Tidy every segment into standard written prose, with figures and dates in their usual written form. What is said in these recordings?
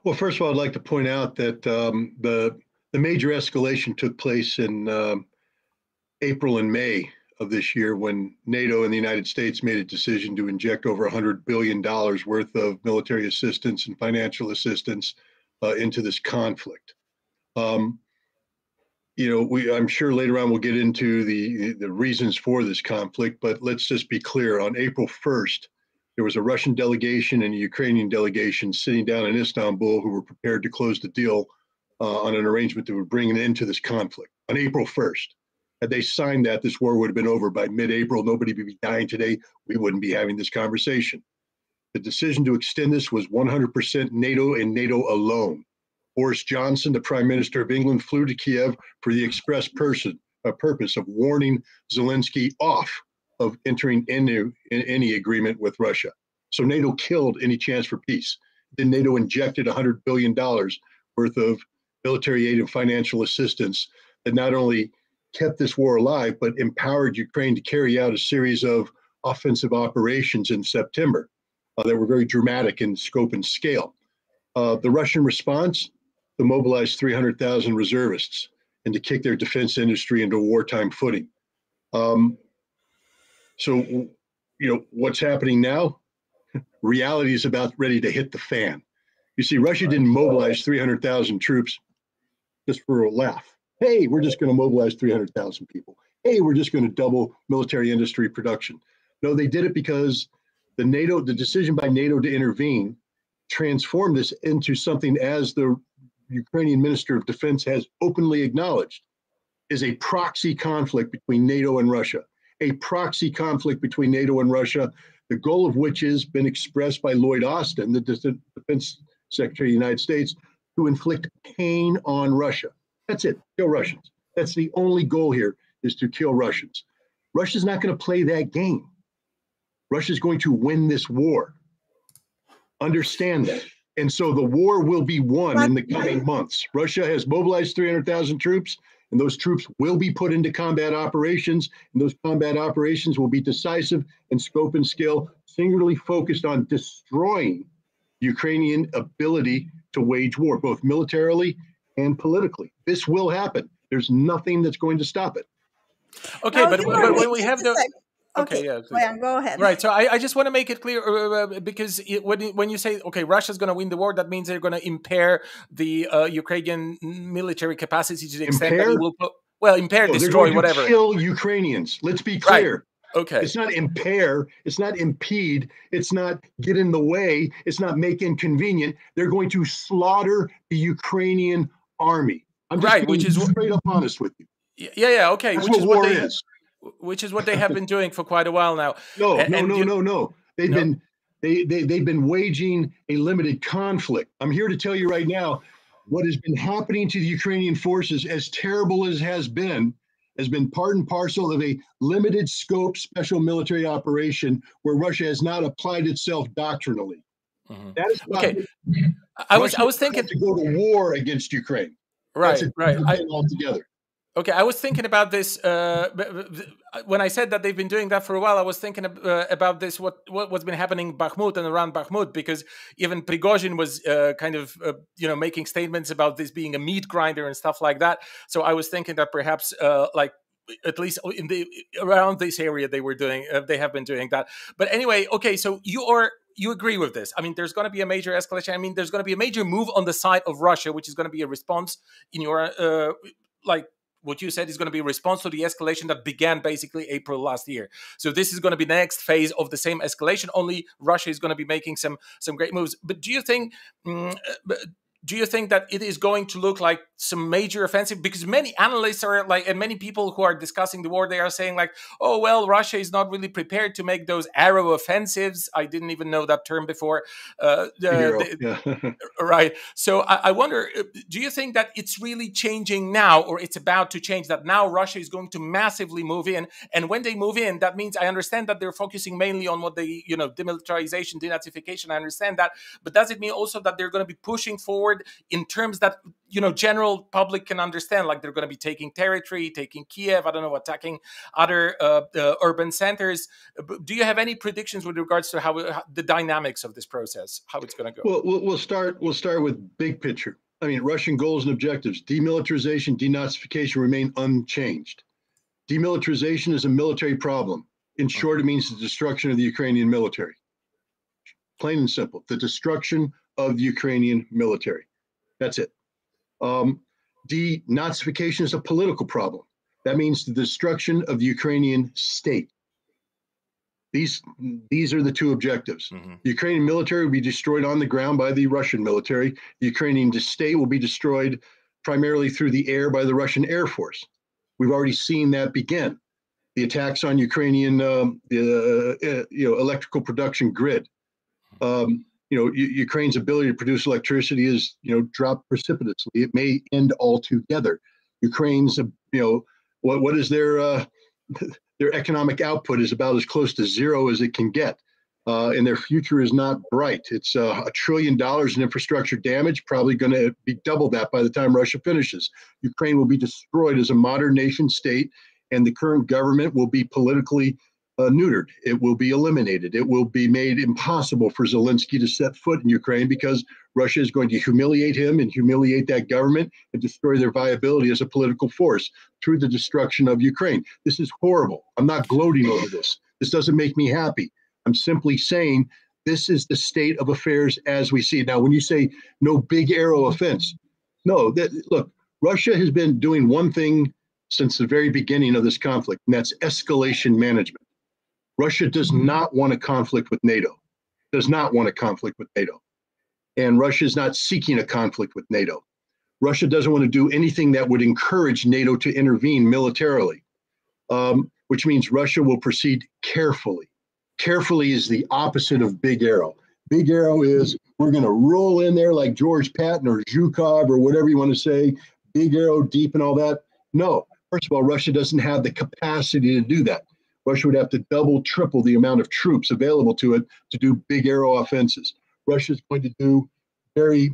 Well, first of all, I'd like to point out that the major escalation took place in April and May of this year when NATO and the United States made a decision to inject over $100 billion worth of military assistance and financial assistance into this conflict. Um, I'm sure later on we'll get into the reasons for this conflict, but let's just be clear. On April 1st, there was a Russian delegation and a Ukrainian delegation sitting down in Istanbul who were prepared to close the deal on an arrangement that would bring an end to this conflict on April 1st. Had they signed that, this war would have been over by mid-April. Nobody would be dying today. We wouldn't be having this conversation. The decision to extend this was 100% NATO and NATO alone. Boris Johnson, the Prime Minister of England, flew to Kiev for the express purpose of warning Zelensky off of entering into any agreement with Russia. So NATO killed any chance for peace. Then NATO injected $100 billion worth of military aid and financial assistance that not only kept this war alive, but empowered Ukraine to carry out a series of offensive operations in September that were very dramatic in scope and scale. The Russian response, to mobilize 300,000 reservists and to kick their defense industry into wartime footing. So, what's happening now? Reality is about ready to hit the fan. You see, Russia didn't mobilize 300,000 troops just for a laugh. Hey, we're just going to mobilize 300,000 people. Hey, we're just going to double military industry production. No, they did it because the decision by NATO to intervene transformed this into something, as the Ukrainian Minister of Defense has openly acknowledged, is a proxy conflict between NATO and Russia. A proxy conflict between NATO and Russia, the goal of which has been expressed by Lloyd Austin, the Defense Secretary of the United States, to inflict pain on Russia. That's it, kill Russians. That's the only goal here, is to kill Russians. Russia's not going to play that game. Russia's going to win this war. Understand that. And so the war will be won in the coming months. Russia has mobilized 300,000 troops, and those troops will be put into combat operations, and those combat operations will be decisive in scope and scale, singularly focused on destroying Ukrainian ability to wage war, both militarily and politically. This will happen. There's nothing that's going to stop it. Okay, but when we have the... Okay, yeah, go ahead. Right, so I just want to make it clear, because when you say, okay, Russia's going to win the war, that means they're going to impair the Ukrainian military capacity to the extent that it will, impair, destroy, whatever. Kill Ukrainians. Let's be clear. Right. Okay. It's not impair, it's not impede, it's not get in the way, it's not make inconvenient. They're going to slaughter the Ukrainian army. I'm just being straight up honest with you. Yeah, okay. That's what war is. Which is what they have been doing for quite a while now. No. They've been waging a limited conflict. I'm here to tell you right now, what has been happening to the Ukrainian forces, as terrible as has been part and parcel of a limited scope special military operation where Russia has not applied itself doctrinally. Mm-hmm. That is why okay. I was thinking to go to war against Ukraine. Right. Altogether. Okay, I was thinking about this when I said that they've been doing that for a while. I was thinking about this, what's been happening in Bakhmut and around Bakhmut, because even Prigozhin was making statements about this being a meat grinder and stuff like that. So I was thinking that perhaps at least around this area they have been doing that. But anyway, okay, so you agree with this? I mean, there's going to be a major escalation. I mean, there's going to be a major move on the side of Russia, which is going to be a response in your what you said is going to be a response to the escalation that began basically April last year. So this is going to be the next phase of the same escalation, only Russia is going to be making some great moves. But do you think that it is going to look like some major offensive? Because many analysts are and many people who are discussing the war, they are saying oh, well, Russia is not really prepared to make those arrow offensives. I didn't even know that term before. Right. So I wonder, do you think that it's really changing now, or it's about to change, that now Russia is going to massively move in? And when they move in, that means, I understand that they're focusing mainly on what they, demilitarization, denazification. I understand that. But does it mean also that they're going to be pushing forward forward in terms that, general public can understand, like they're going to be taking territory, taking Kiev, I don't know, attacking other urban centers. Do you have any predictions with regards to how the dynamics of this process, how it's going to go? Well, we'll start with big picture. I mean, Russian goals and objectives: demilitarization, denazification remain unchanged. Demilitarization is a military problem. In short, it means the destruction of the Ukrainian military. Plain and simple, the destruction of the Ukrainian military. That's it. Denazification is a political problem. That means the destruction of the Ukrainian state. These are the two objectives. Mm-hmm. The Ukrainian military will be destroyed on the ground by the Russian military. The Ukrainian state will be destroyed primarily through the air by the Russian Air Force. We've already seen that begin. The attacks on Ukrainian electrical production grid. Ukraine's ability to produce electricity is dropped precipitously. It may end altogether. Ukraine's what is their economic output is about as close to zero as it can get, and their future is not bright. It's $1 trillion in infrastructure damage, probably going to be double that by the time Russia finishes. Ukraine will be destroyed as a modern nation state, and the current government will be politically neutered. It will be eliminated. It will be made impossible for Zelensky to set foot in Ukraine because Russia is going to humiliate him and humiliate that government and destroy their viability as a political force through the destruction of Ukraine. This is horrible. I'm not gloating over this. This doesn't make me happy. I'm simply saying this is the state of affairs as we see it. Now, when you say no big arrow offense, no, look, Russia has been doing one thing since the very beginning of this conflict, and that's escalation management. Russia does not want a conflict with NATO, does not want a conflict with NATO. And Russia is not seeking a conflict with NATO. Russia doesn't want to do anything that would encourage NATO to intervene militarily, which means Russia will proceed carefully. Carefully is the opposite of big arrow. Big arrow is we're going to roll in there like George Patton or Zhukov or whatever you want to say, big arrow deep and all that. No, first of all, Russia doesn't have the capacity to do that. Russia would have to double, triple the amount of troops available to it to do big arrow offenses. Russia is going to do very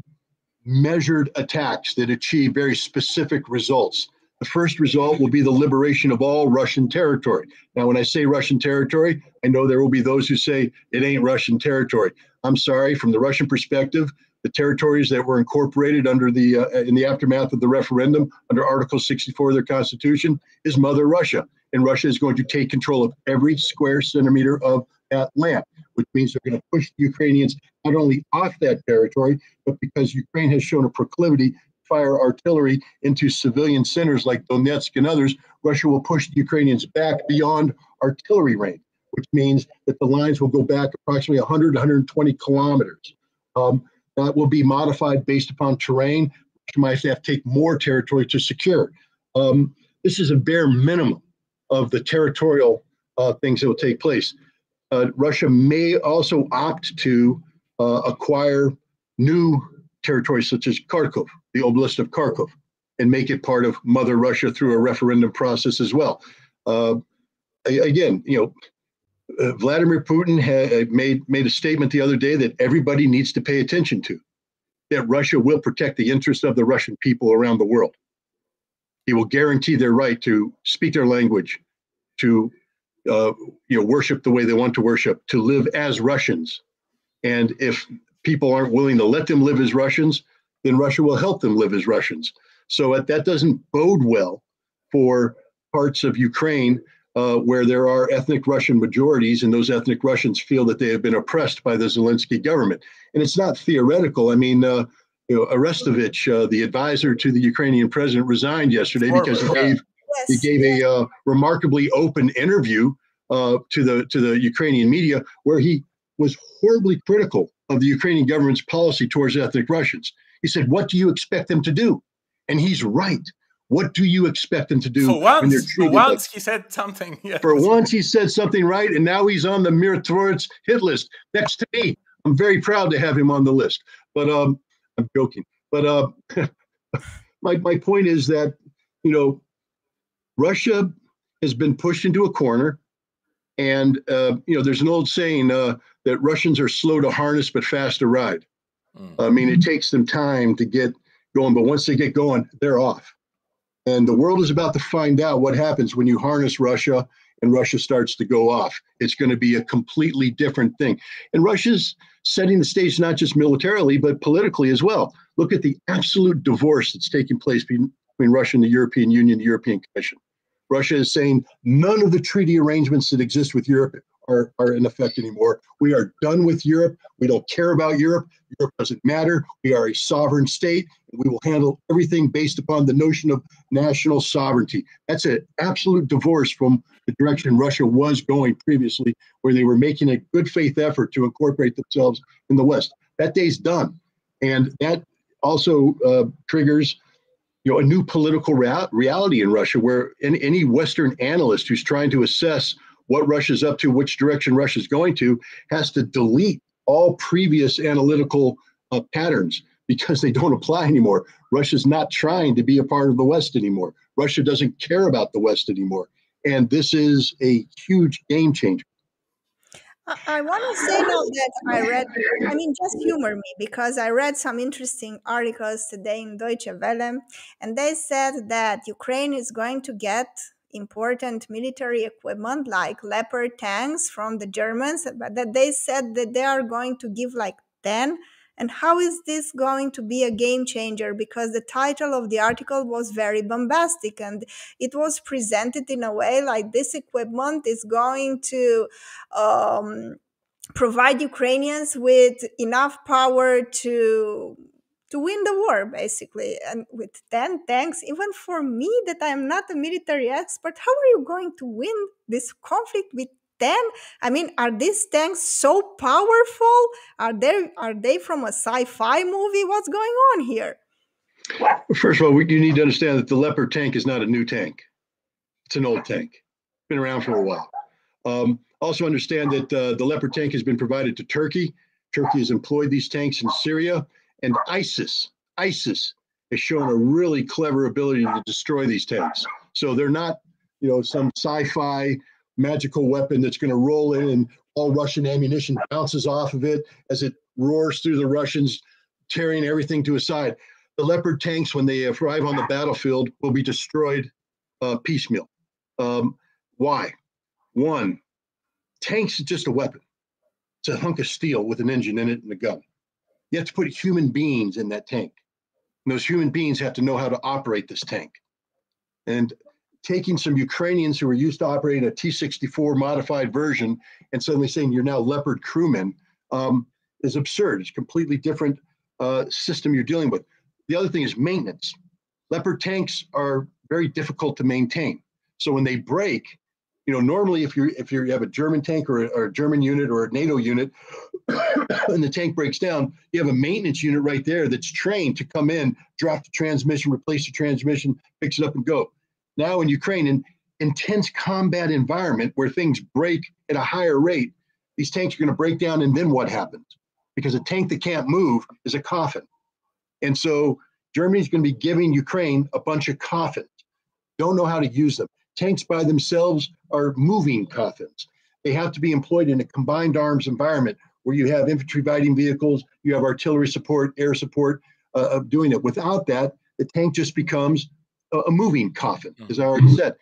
measured attacks that achieve very specific results. The first result will be the liberation of all Russian territory. Now, when I say Russian territory, I know there will be those who say it ain't Russian territory. I'm sorry, from the Russian perspective, the territories that were incorporated under in the aftermath of the referendum under Article 64 of their constitution is Mother Russia. And Russia is going to take control of every square centimeter of that land, which means they're going to push the Ukrainians not only off that territory, but because Ukraine has shown a proclivity to fire artillery into civilian centers like Donetsk and others, Russia will push the Ukrainians back beyond artillery range, which means that the lines will go back approximately 100 to 120 kilometers. That will be modified based upon terrain, which might have to take more territory to secure. This is a bare minimum of the territorial things that will take place. Russia may also opt to acquire new territories such as Kharkov, the Oblast of Kharkov, and make it part of Mother Russia through a referendum process as well. Again, Vladimir Putin made a statement the other day that everybody needs to pay attention to, that Russia will protect the interests of the Russian people around the world. He will guarantee their right to speak their language, to worship the way they want to worship, to live as Russians. And if people aren't willing to let them live as Russians, then Russia will help them live as Russians. So that doesn't bode well for parts of Ukraine where there are ethnic Russian majorities, and those ethnic Russians feel that they have been oppressed by the Zelensky government. And it's not theoretical. I mean, Arestovich, the advisor to the Ukrainian president, resigned yesterday because he gave a remarkably open interview to the Ukrainian media where he was horribly critical of the Ukrainian government's policy towards ethnic Russians. He said, "What do you expect them to do?" And he's right. What do you expect them to do? For once, he said something. Yes. For once, he said something right, and now he's on the Mirotvorets hit list next to me. I'm very proud to have him on the list. But I'm joking. But my point is that Russia has been pushed into a corner, and there's an old saying that Russians are slow to harness but fast to ride. I mean, it takes them time to get going, but once they get going, they're off. And the world is about to find out what happens when you harness Russia and Russia starts to go off. It's going to be a completely different thing. And Russia's setting the stage not just militarily, but politically as well. Look at the absolute divorce that's taking place between Russia and the European Union, the European Commission. Russia is saying none of the treaty arrangements that exist with Europe are in effect anymore. We are done with Europe. We don't care about Europe. Europe doesn't matter. We are a sovereign state. And we will handle everything based upon the notion of national sovereignty. That's an absolute divorce from the direction Russia was going previously, where they were making a good faith effort to incorporate themselves in the West. That day's done. And that also triggers a new political reality in Russia, where any Western analyst who's trying to assess what Russia's up to, which direction Russia's going to, has to delete all previous analytical patterns because they don't apply anymore. Russia's not trying to be a part of the West anymore. Russia doesn't care about the West anymore. And this is a huge game changer. I want to say now that I read, just humor me, because I read some interesting articles today in Deutsche Welle, and they said that Ukraine is going to get important military equipment like Leopard tanks from the Germans, but that they said that they are going to give like 10. And how is this going to be a game changer? Because the title of the article was very bombastic, and it was presented in a way like this equipment is going to provide Ukrainians with enough power to win the war, basically. And with 10 tanks, even for me that I'm not a military expert, how are you going to win this conflict with 10? Are these tanks so powerful? Are they from a sci-fi movie? What's going on here? First of all, you need to understand that the Leopard tank is not a new tank. It's an old tank. It's been around for a while. Also understand that the Leopard tank has been provided to Turkey. Turkey has employed these tanks in Syria. And ISIS has shown a really clever ability to destroy these tanks. So they're not, some sci-fi magical weapon that's going to roll in and all Russian ammunition bounces off of it as it roars through the Russians, tearing everything to a side. The Leopard tanks, when they arrive on the battlefield, will be destroyed piecemeal. Why? One, tanks is just a weapon. It's a hunk of steel with an engine in it and a gun. You have to put human beings in that tank. And those human beings have to know how to operate this tank. And taking some Ukrainians who are used to operating a T-64 modified version and suddenly saying you're now Leopard crewmen is absurd. It's a completely different system you're dealing with. The other thing is maintenance. Leopard tanks are very difficult to maintain. So when they break, normally if you have a German tank or a German unit or a NATO unit, and the tank breaks down, you have a maintenance unit right there that's trained to come in, drop the transmission, replace the transmission, fix it up and go. Now in Ukraine, in intense combat environment where things break at a higher rate, these tanks are going to break down, and then what happens? Because a tank that can't move is a coffin. And so Germany's going to be giving Ukraine a bunch of coffins. Don't know how to use them. Tanks by themselves are moving coffins. They have to be employed in a combined arms environment where you have infantry fighting vehicles, you have artillery support, air support of doing it. Without that, the tank just becomes a moving coffin, as I already said.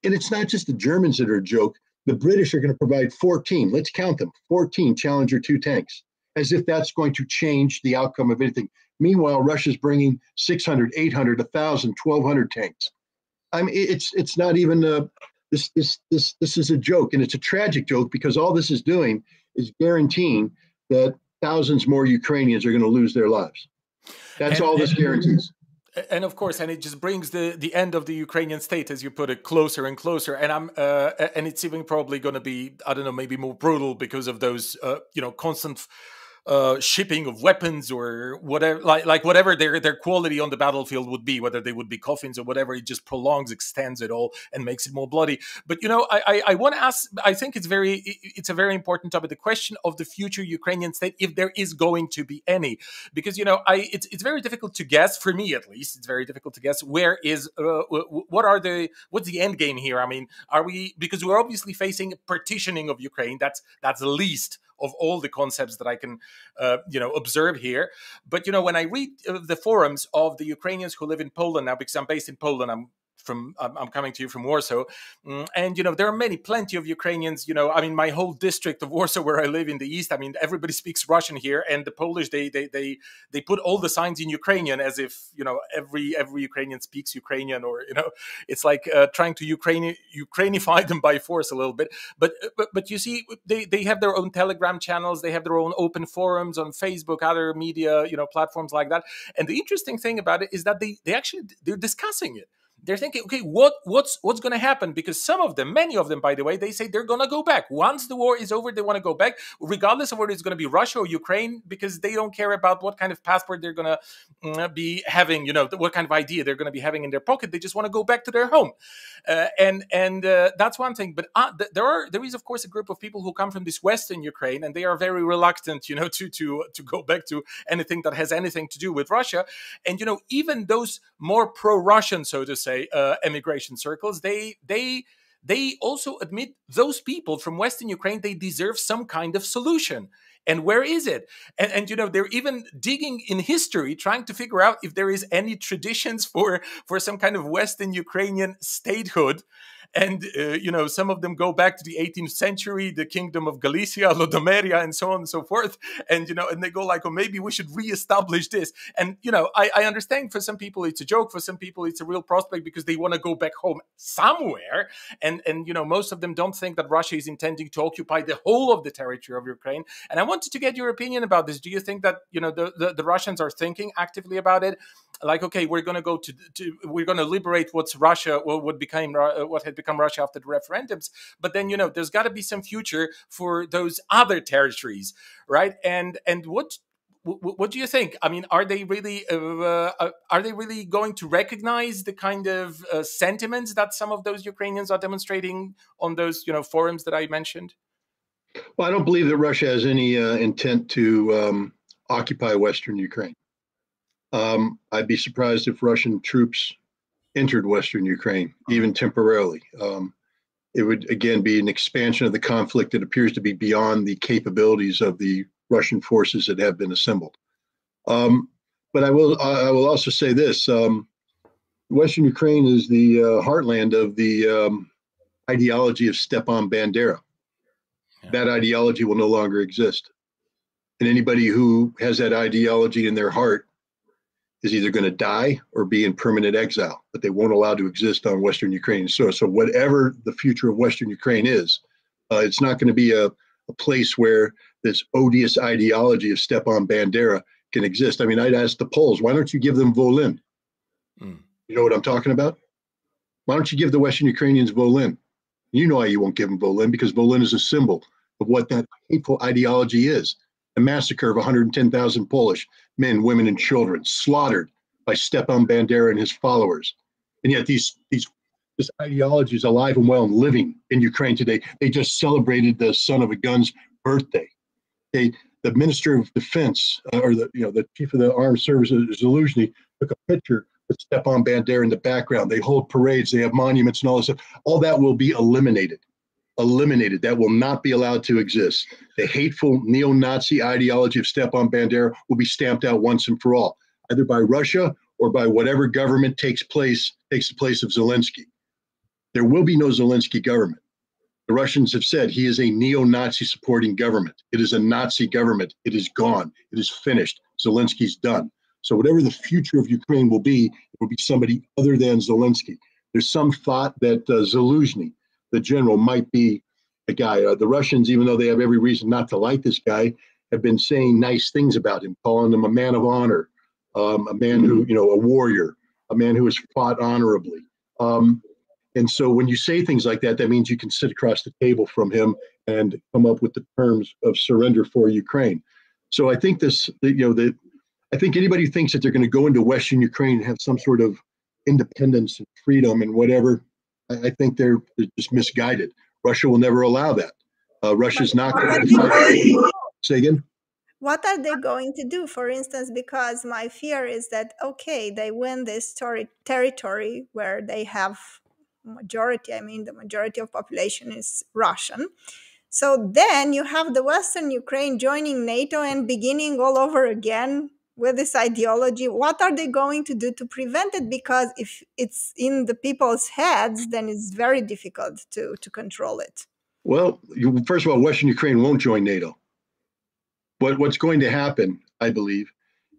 And it's not just the Germans that are a joke. The British are going to provide 14, let's count them, 14 Challenger 2 tanks, as if that's going to change the outcome of anything. Meanwhile, Russia's bringing 600, 800, 1,000, 1,200 tanks. It's not even this is a joke, and it's a tragic joke because all this is doing is guaranteeing that thousands more Ukrainians are going to lose their lives. That's all this guarantees. And of course, and it just brings the end of the Ukrainian state, as you put it, closer and closer. And and it's even probably going to be, I don't know, maybe more brutal because of those, constant shipping of weapons or whatever, like whatever their quality on the battlefield would be, whether they would be coffins or whatever. It just prolongs, extends it all, and makes it more bloody. But I want to ask. I think it's a very important topic. The question of the future Ukrainian state, if there is going to be any, because it's very difficult to guess. For me, at least, it's very difficult to guess what's the end game here. Are we, because we're obviously facing partitioning of Ukraine. That's the least of all the concepts that I can, observe here. But, when I read the forums of the Ukrainians who live in Poland now, because I'm based in Poland, I'm coming to you from Warsaw, and there are plenty of Ukrainians. My whole district of Warsaw, where I live in the east, everybody speaks Russian here, and the Polish they put all the signs in Ukrainian as if every Ukrainian speaks Ukrainian, or it's like trying to Ukrainify them by force a little bit. But you see, they have their own Telegram channels, they have their own open forums on Facebook, other media platforms like that. And the interesting thing about it is that they're discussing it. They're thinking, okay, what's going to happen? Because many of them, by the way, they say they're going to go back. Once the war is over, they want to go back, regardless of whether it's going to be Russia or Ukraine, because they don't care about what kind of passport they're going to be having, what kind of idea they're going to be having in their pocket. They just want to go back to their home. And that's one thing. But there is, of course, a group of people who come from this Western Ukraine, and they are very reluctant, to go back to anything that has anything to do with Russia. And, even those more pro-Russian, so to say, emigration circles, they also admit those people from Western Ukraine, they deserve some kind of solution. And where is it? And they're even digging in history, trying to figure out if there is any traditions for some kind of Western Ukrainian statehood. And, some of them go back to the 18th century, the kingdom of Galicia, Lodomeria, and so on and so forth. And, and they go like, oh, maybe we should reestablish this. And, I understand for some people it's a joke. For some people it's a real prospect because they want to go back home somewhere. And most of them don't think that Russia is intending to occupy the whole of the territory of Ukraine. And I wanted to get your opinion about this. Do you think that, the Russians are thinking actively about it? Like, okay, we're going to go we're going to liberate what's Russia, what had become Russia after the referendums. But then, there's got to be some future for those other territories, right? And what do you think? Are they really going to recognize the kind of sentiments that some of those Ukrainians are demonstrating on those, forums that I mentioned? Well, I don't believe that Russia has any intent to occupy Western Ukraine. I'd be surprised if Russian troops entered Western Ukraine, even temporarily. It would, again, be an expansion of the conflict that appears to be beyond the capabilities of the Russian forces that have been assembled. But I will also say this. Western Ukraine is the heartland of the ideology of Stepan Bandera. Yeah. That ideology will no longer exist. And anybody who has that ideology in their heart is either going to die or be in permanent exile, but they won't allow to exist on Western Ukraine. So whatever the future of Western Ukraine is, it's not going to be a place where this odious ideology of Stepan Bandera can exist. I'd ask the Poles, why don't you give them Volyn? You know what I'm talking about? Why don't you give the Western Ukrainians Volyn? You know why you won't give them Volyn, because Volyn is a symbol of what that hateful ideology is. A massacre of 110,000 Polish men, women, and children slaughtered by Stepan Bandera and his followers. And yet this ideology is alive and well and living in Ukraine today. They just celebrated the son of a gun's birthday. The Minister of Defense, or the Chief of the Armed Services, Zaluzhny, took a picture with Stepan Bandera in the background. They hold parades, they have monuments and all this stuff. All that will be eliminated. That will not be allowed to exist. The hateful neo-Nazi ideology of Stepan Bandera will be stamped out once and for all, either by Russia or by whatever government takes the place of Zelensky. There will be no Zelensky government. The Russians have said he is a neo-Nazi supporting government. It is a Nazi government. It is gone. It is finished. Zelensky's done. So whatever the future of Ukraine will be, it will be somebody other than Zelensky. There's some thought that Zaluzhny, the general, might be a guy. The Russians, even though they have every reason not to like this guy, have been saying nice things about him, calling him a man of honor, a man who, a warrior, a man who has fought honorably. And so when you say things like that, that means you can sit across the table from him and come up with the terms of surrender for Ukraine. So I think I think anybody who thinks that they're going to go into Western Ukraine and have some sort of independence and freedom and whatever, I think they're just misguided. Russia will never allow that. Russia's not going to say again. What are they going to do, for instance? Because my fear is that, okay, they win this territory where they have majority. The majority of population is Russian. So then you have the Western Ukraine joining NATO and beginning all over again with this ideology. What are they going to do to prevent it? Because if it's in the people's heads, then it's very difficult to control it. Well, first of all, Western Ukraine won't join NATO. But what's going to happen, I believe,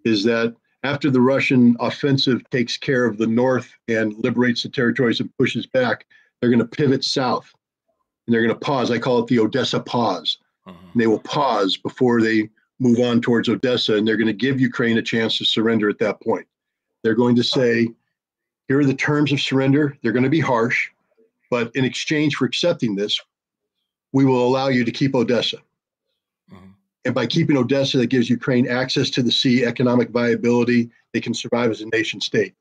is that after the Russian offensive takes care of the north and liberates the territories and pushes back, they're going to pivot south. And they're going to pause. I call it the Odessa pause. And they will pause before they move on towards Odessa, and they're going to give Ukraine a chance to surrender at that point. They're going to say, here are the terms of surrender. They're going to be harsh, but in exchange for accepting this, we will allow you to keep Odessa. And by keeping Odessa, that gives Ukraine access to the sea, economic viability. They can survive as a nation state.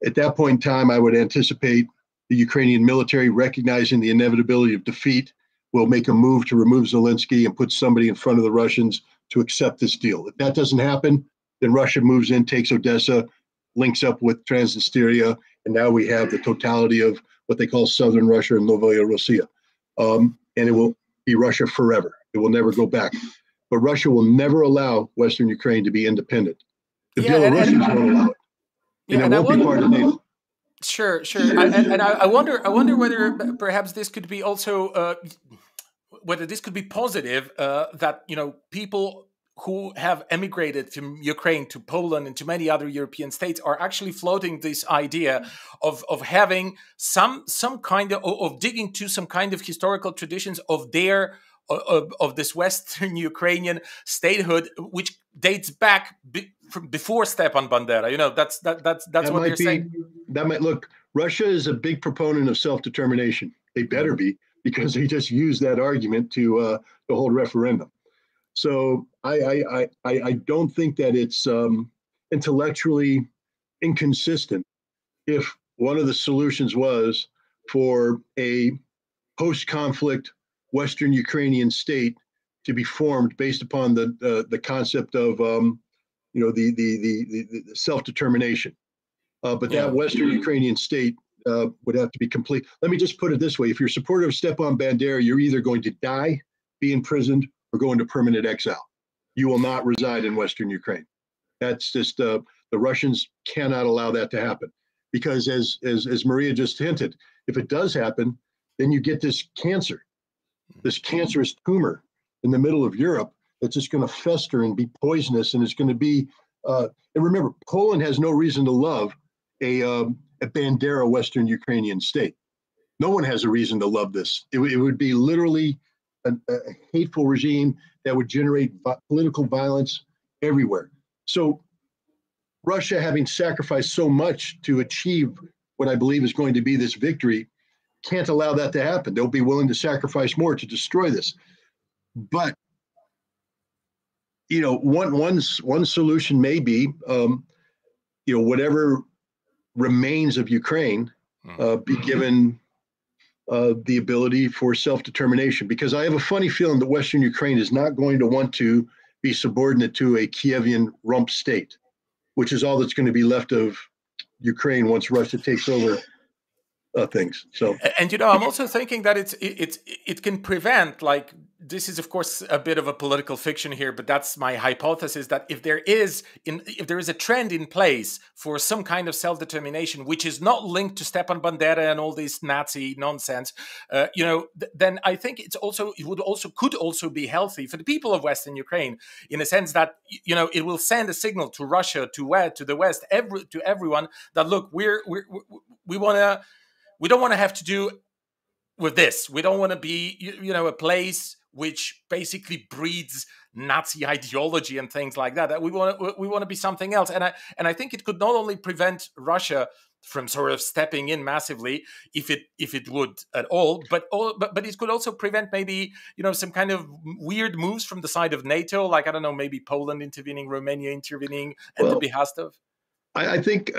At that point in time, I would anticipate the Ukrainian military, recognizing the inevitability of defeat, will make a move to remove Zelensky and put somebody in front of the Russians to accept this deal. If that doesn't happen, then Russia moves in, takes Odessa, links up with Transnistria, and now we have the totality of what they call Southern Russia and Novaya Russia. And it will be Russia forever. It will never go back. But Russia will never allow Western Ukraine to be independent. The Belarusians won't allow it. And it won't be part of NATO. Sure. I wonder whether perhaps this could be also whether this could be positive that people who have emigrated from Ukraine to Poland and to many other European states are actually floating this idea of having some kind of digging to some kind of historical traditions of their of this Western Ukrainian statehood, which dates back from before Stepan Bandera. That's what they're saying. That might look. Russia is a big proponent of self-determination. They better be, because they just used that argument to hold referendum. So I don't think that it's intellectually inconsistent if one of the solutions was for a post-conflict Western Ukrainian state to be formed based upon the concept of the self-determination. But that Western Ukrainian state would have to be complete. Let me just put it this way. If you're supportive of Stepan Bandera, you're either going to die, be imprisoned, or go into permanent exile. You will not reside in Western Ukraine. That's just the Russians cannot allow that to happen, because as Maria just hinted, if it does happen, then you get this cancerous tumor in the middle of Europe that's just going to fester and be poisonous, and it's going to be. And remember, Poland has no reason to love a Bandera Western Ukrainian state. No one has a reason to love this. It would be literally a hateful regime that would generate political violence everywhere. So Russia, having sacrificed so much to achieve what I believe is going to be this victory, can't allow that to happen. They'll be willing to sacrifice more to destroy this. But one solution may be, whatever remains of Ukraine be given the ability for self-determination, because I have a funny feeling that Western Ukraine is not going to want to be subordinate to a Kievian rump state, which is all that's going to be left of Ukraine once Russia takes over things. So, and I'm also thinking that it can prevent, like, this is of course a bit of a political fiction here, but that's my hypothesis, that if there is a trend in place for some kind of self-determination which is not linked to Stepan Bandera and all this Nazi nonsense, then I think could also be healthy for the people of Western Ukraine, in a sense that it will send a signal to Russia, to the West, to everyone, that look, we don't want to have to do with this. We don't want to be, a place which basically breeds Nazi ideology and things like that. That we want to be something else. And I think it could not only prevent Russia from sort of stepping in massively, if it would at all, but it could also prevent maybe some kind of weird moves from the side of NATO, like, I don't know, maybe Poland intervening, Romania intervening at the behest of. I think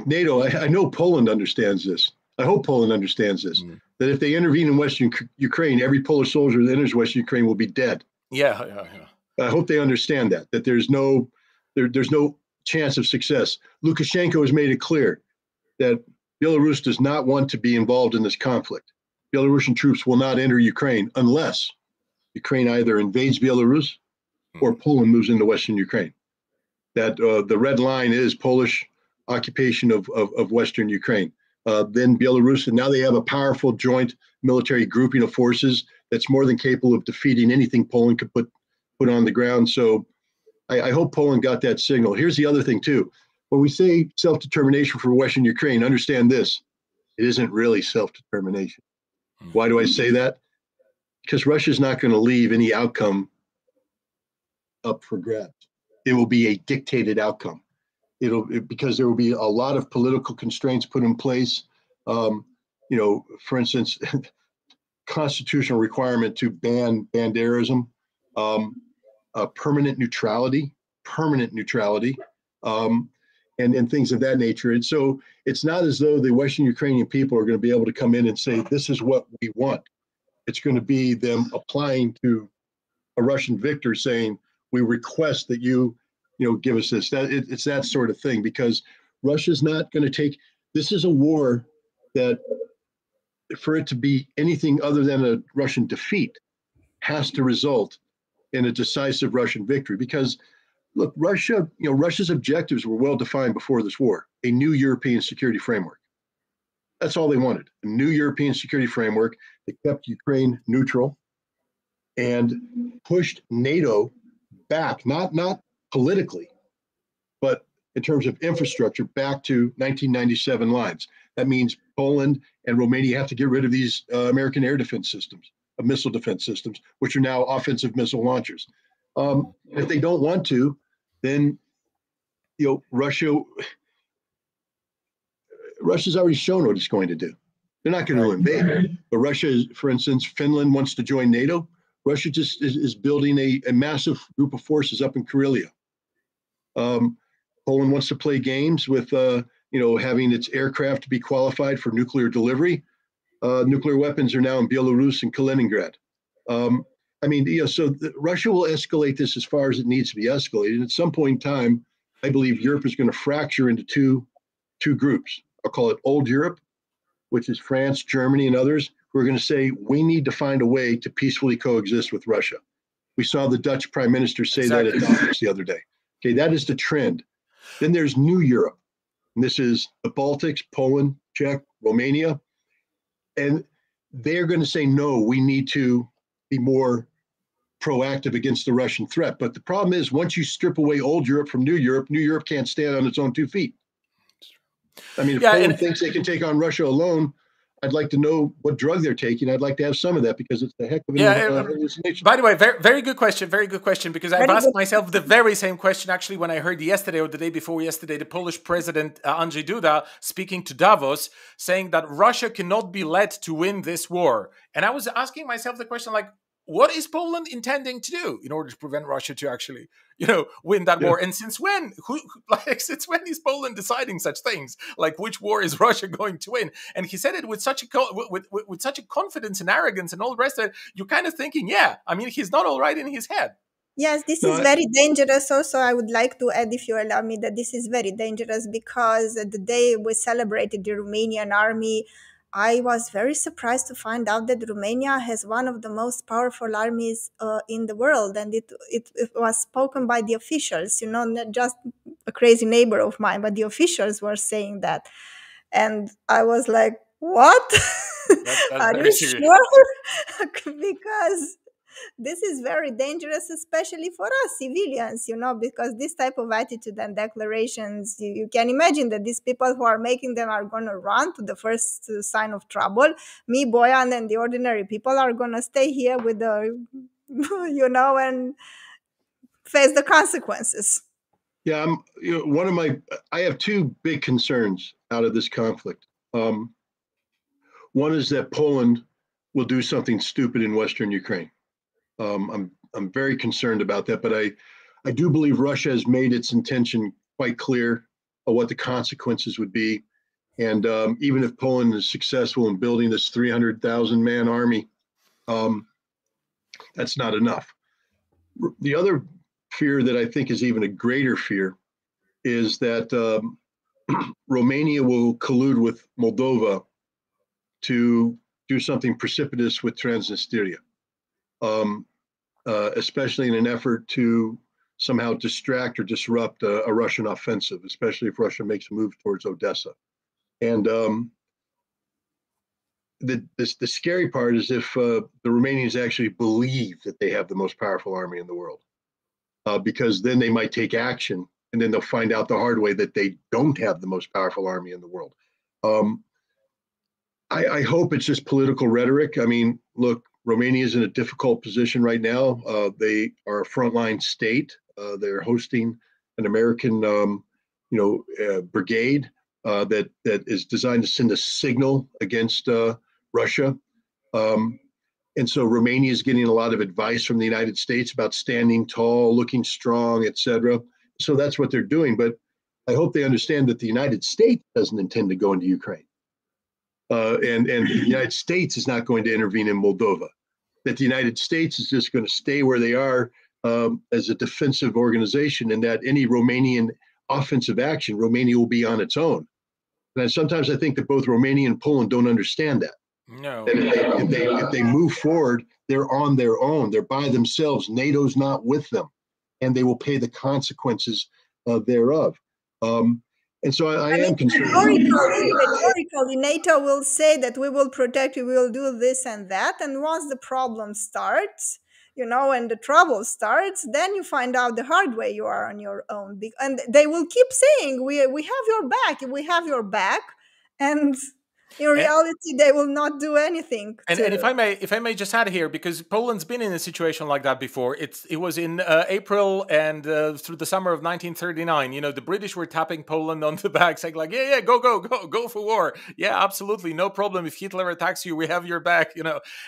NATO. I know Poland understands this. I hope Poland understands this. That if they intervene in Western Ukraine, every Polish soldier that enters Western Ukraine will be dead. Yeah. I hope they understand that there's no chance of success. Lukashenko has made it clear that Belarus does not want to be involved in this conflict. Belarusian troops will not enter Ukraine unless Ukraine either invades Belarus or Poland moves into Western Ukraine. That the red line is Polish occupation of Western Ukraine. Then Belarus, and now they have a powerful joint military grouping of forces that's more than capable of defeating anything Poland could put on the ground. So I hope Poland got that signal. Here's the other thing too. When we say self-determination for Western Ukraine, understand this, it isn't really self-determination. Why do I say that? Because Russia's not going to leave any outcome up for grabs. It will be a dictated outcome. Because there will be a lot of political constraints put in place. For instance, constitutional requirement to ban banderism, permanent neutrality, and things of that nature. And so it's not as though the Western Ukrainian people are going to be able to come in and say, this is what we want. It's going to be them applying to a Russian victor saying, we request that you give us this. It's that sort of thing, because Russia's not going to take, this is a war that, for it to be anything other than a Russian defeat, has to result in a decisive Russian victory. Because look, Russia's objectives were well defined before this war, a new European security framework. That's all they wanted, a new European security framework that kept Ukraine neutral and pushed NATO back, not politically, but in terms of infrastructure, back to 1997 lines. That means Poland and Romania have to get rid of these American air defense systems, missile defense systems, which are now offensive missile launchers. If they don't want to, then Russia's already shown what it's going to do. They're not going to invade. But Russia, for instance, Finland wants to join NATO. Russia just is building a massive group of forces up in Karelia. Poland wants to play games with, having its aircraft be qualified for nuclear delivery. Nuclear weapons are now in Belarus and Kaliningrad. So Russia will escalate this as far as it needs to be escalated. And at some point in time, I believe Europe is going to fracture into two groups. I'll call it Old Europe, which is France, Germany, and others, who are going to say, we need to find a way to peacefully coexist with Russia. We saw the Dutch prime minister say that at Davos the other day. Okay, that is the trend. Then there's New Europe, and this is the Baltics, Poland, Czech, Romania, and they're going to say, no, we need to be more proactive against the Russian threat. But the problem is, once you strip away Old Europe from New Europe can't stand on its own 2 feet. I mean, if Poland thinks they can take on Russia alone, I'd like to know what drug they're taking. I'd like to have some of that, because it's the heck of an hallucination. By the way, very good question. Very good question, because I've asked myself the very same question actually when I heard yesterday or the day before yesterday the Polish president Andrzej Duda speaking to Davos, saying that Russia cannot be led to win this war. And I was asking myself the question, like, what is Poland intending to do in order to prevent Russia to actually, win that war? And since when? Since when is Poland deciding such things? Like, which war is Russia going to win? And he said it with such a with such a confidence and arrogance and all the rest of it. You're kind of thinking, he's not all right in his head. Yes, this is very dangerous. Also, I would like to add, if you allow me, that this is very dangerous, because the day we celebrated the Romanian army, I was very surprised to find out that Romania has one of the most powerful armies in the world. And it was spoken by the officials, not just a crazy neighbor of mine, but the officials were saying that. And I was like, what? Are you sure? Because this is very dangerous, especially for us civilians, because this type of attitude and declarations, you can imagine that these people who are making them are going to run to the first sign of trouble. Me, Boyan, and the ordinary people are going to stay here with the, and face the consequences. Yeah, I have two big concerns out of this conflict. One is that Poland will do something stupid in Western Ukraine. I'm very concerned about that, but I do believe Russia has made its intention quite clear of what the consequences would be. And even if Poland is successful in building this 300,000 man army, that's not enough. The other fear that I think is even a greater fear is that Romania will collude with Moldova to do something precipitous with Transnistria, especially in an effort to somehow distract or disrupt a Russian offensive, especially if Russia makes a move towards Odessa. And the scary part is if the Romanians actually believe that they have the most powerful army in the world, because then they might take action, and then they'll find out the hard way that they don't have the most powerful army in the world. I hope it's just political rhetoric. I mean, look, Romania is in a difficult position right now. They are a frontline state. They're hosting an American, brigade that is designed to send a signal against Russia. And so Romania is getting a lot of advice from the United States about standing tall, looking strong, etc. So that's what they're doing. But I hope they understand that the United States doesn't intend to go into Ukraine. And the United States is not going to intervene in Moldova. That the United States is just going to stay where they are as a defensive organization, and that any Romanian offensive action, Romania will be on its own. And sometimes I think that both Romania and Poland don't understand that. No. If they move forward, they're on their own. They're by themselves. NATO's not with them, and they will pay the consequences thereof. And so I am concerned. Rhetorically, NATO will say that we will protect you, we will do this and that. And once the problem starts, and the trouble starts, then you find out the hard way you are on your own. And they will keep saying, we have your back, we have your back. And in reality, they will not do anything. And if I may just add here, because Poland's been in a situation like that before. It was in April and through the summer of 1939. The British were tapping Poland on the back, saying like, yeah, go for war. Yeah, absolutely, no problem. If Hitler attacks you, we have your back.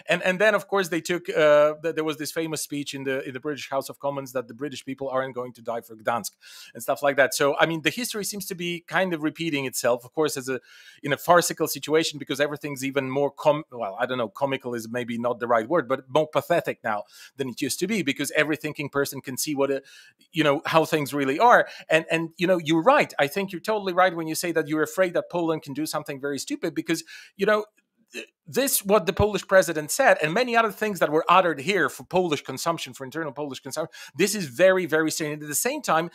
And then of course they took. There was this famous speech in the British House of Commons that the British people aren't going to die for Gdansk and stuff like that. So I mean, the history seems to be kind of repeating itself. Of course, in a farcical situation, because everything's even more comical is maybe not the right word, but more pathetic now than it used to be, because every thinking person can see how things really are. And you're right. I think you're totally right when you say that you're afraid that Poland can do something very stupid, because what the Polish president said, and many other things that were uttered here for Polish consumption, for internal Polish consumption, this is very, very strange. And at the same time,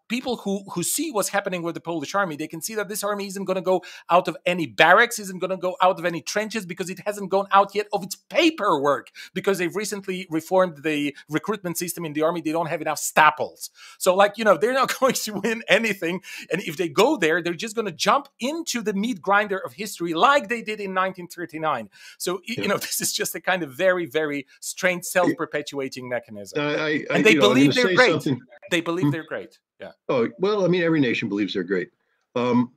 people who see what's happening with the Polish army, they can see that this army isn't going to go out of any barracks, isn't going to go out of any trenches, because it hasn't gone out yet of its paperwork, because they've recently reformed the recruitment system in the army. They don't have enough staples. So they're not going to win anything. And if they go there, they're just going to jump into the meat grinder of history like they did in 1939. So, this is just a kind of very, very strange self-perpetuating mechanism. And they believe they're great. They believe they're great. Yeah. Oh, well, I mean, every nation believes they're great. And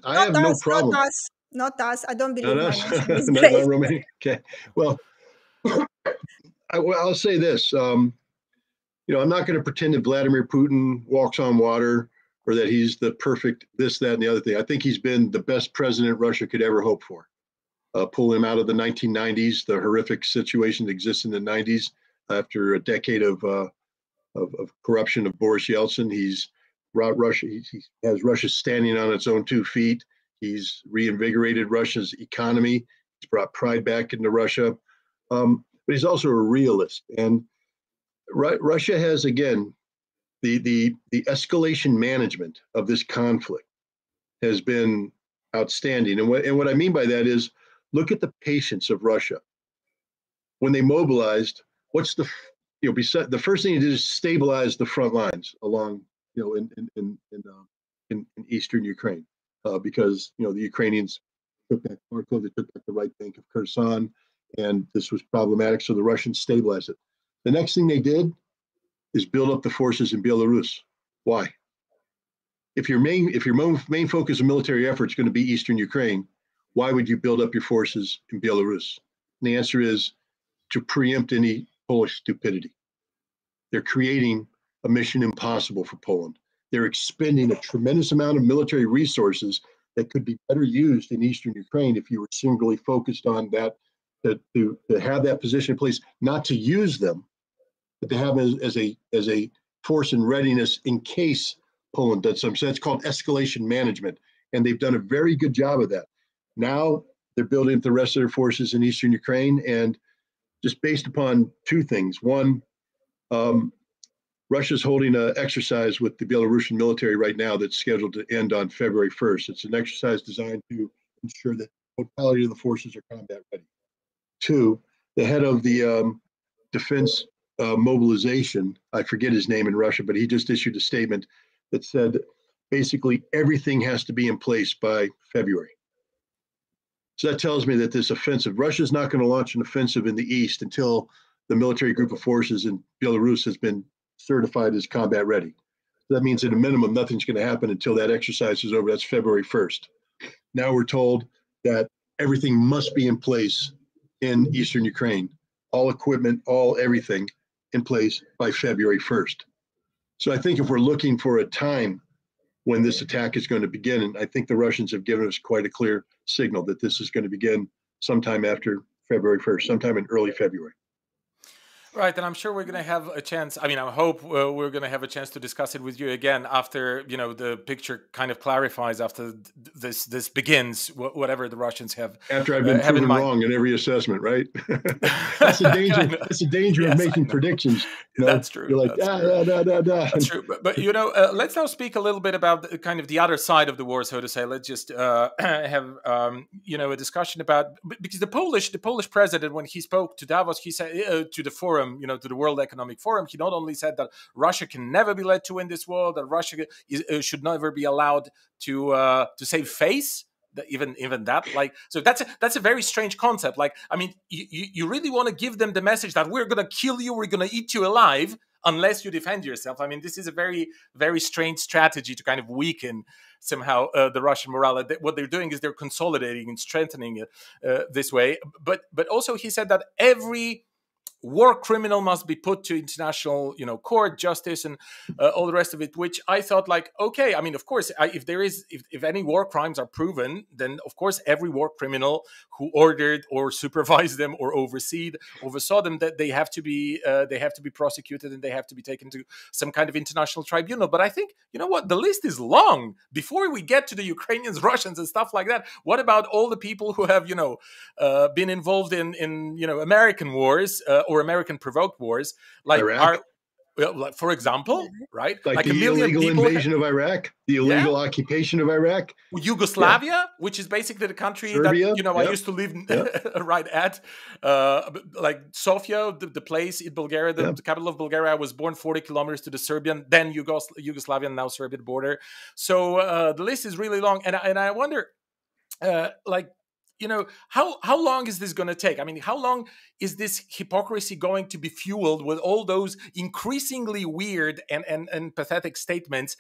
I have no problem. Not us. I don't believe my nation is not great. Romania. Okay. Well, I'll say this. I'm not going to pretend that Vladimir Putin walks on water, or that he's the perfect this, that, and the other thing. I think he's been the best president Russia could ever hope for. Pull him out of the 1990s, the horrific situation that exists in the 90s after a decade of corruption of Boris Yeltsin. He's brought Russia. He has Russia standing on its own 2 feet. He's reinvigorated Russia's economy. He's brought pride back into Russia. But he's also a realist. And Russia has, again, the escalation management of this conflict has been outstanding. And what I mean by that is, look at the patience of Russia. When they mobilized, what's the first thing you did is stabilize the front lines along, in eastern Ukraine, because the Ukrainians took back Kharkov, they took back the right bank of Kherson, and this was problematic. So the Russians stabilized it. The next thing they did is build up the forces in Belarus. Why? If your main focus of military effort is going to be eastern Ukraine, why would you build up your forces in Belarus? And the answer is to preempt any Polish stupidity. They're creating a mission impossible for Poland. They're expending a tremendous amount of military resources that could be better used in eastern Ukraine if you were singularly focused on that, to have that position in place, not to use them, but to have as a force in readiness in case Poland does something. So that's called escalation management, and they've done a very good job of that. Now They're building up the rest of their forces in eastern Ukraine, and just based upon two things. One, Russia's holding an exercise with the Belarusian military right now that's scheduled to end on February 1st. It's an exercise designed to ensure that the totality of the forces are combat ready. Two, the head of the defense mobilization, I forget his name in Russia, but he just issued a statement that said basically everything has to be in place by February. So that tells me that this offensive, Russia's not going to launch an offensive in the east until the military group of forces in Belarus has been certified as combat ready. So that means at a minimum, nothing's going to happen until that exercise is over. That's February 1st. Now we're told that everything must be in place in eastern Ukraine, all equipment, all everything in place by February 1st. So I think if we're looking for a time when this attack is going to begin, and I think the Russians have given us quite a clear signal that this is going to begin sometime after February 1st, sometime in early February. Right, and I'm sure we're going to have a chance. I mean, I hope we're going to have a chance to discuss it with you again after the picture kind of clarifies, after this begins, whatever the Russians have. After I've been proven wrong in every assessment, right? That's the danger. Kind of. That's the danger of making predictions. That's true. You're like, That's true. But let's now speak a little bit about kind of the other side of the war, so to say. Let's just have a discussion about, because the Polish president, when he spoke to Davos, he said to the forum. To the World Economic Forum, he not only said that Russia can never be led to win this war, that Russia should never be allowed to save face. Even that, so that's a very strange concept. I mean, you really want to give them the message that we're going to kill you, we're going to eat you alive unless you defend yourself. I mean, this is a very, very strange strategy to kind of weaken somehow the Russian morale. What they're doing is they're consolidating and strengthening it this way. But also he said that every war criminal must be put to international, court, justice, and all the rest of it. Which I thought, okay, I mean, of course, if any war crimes are proven, then of course every war criminal who ordered or supervised them or oversaw them, that they have to be prosecuted and they have to be taken to some kind of international tribunal. But I think the list is long. Before we get to the Ukrainians, Russians, and stuff like that, what about all the people who have been involved in American wars? Or American-provoked wars, for example, right? Like the illegal invasion of Iraq, the illegal occupation of Iraq, Yugoslavia, which is basically the country Serbia, that I used to live right at, like Sofia, the place in Bulgaria, the capital of Bulgaria. I was born 40 kilometers to the Serbian, then Yugoslavian, now Serbian border. So the list is really long, and I wonder, how long is this going to take? I mean, how long is this hypocrisy going to be fueled with all those increasingly weird and pathetic statements?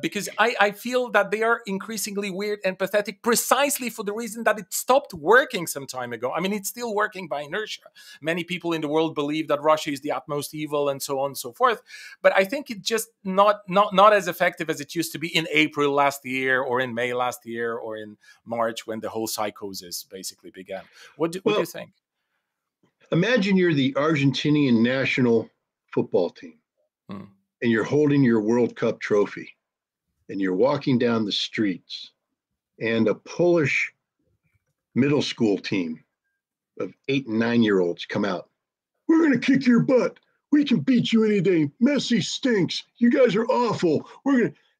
Because I feel that they are increasingly weird and pathetic precisely for the reason that it stopped working some time ago. I mean, it's still working by inertia. Many people in the world believe that Russia is the utmost evil and so on and so forth. But I think it's just not as effective as it used to be in April last year, or in May last year, or in March, when the whole psychosis basically began. What do you think? Imagine you're the Argentinian national football team, and you're holding your World Cup trophy, and you're walking down the streets, and a Polish middle school team of 8 and 9-year-olds come out. We're going to kick your butt. We can beat you any day. Messi stinks. You guys are awful.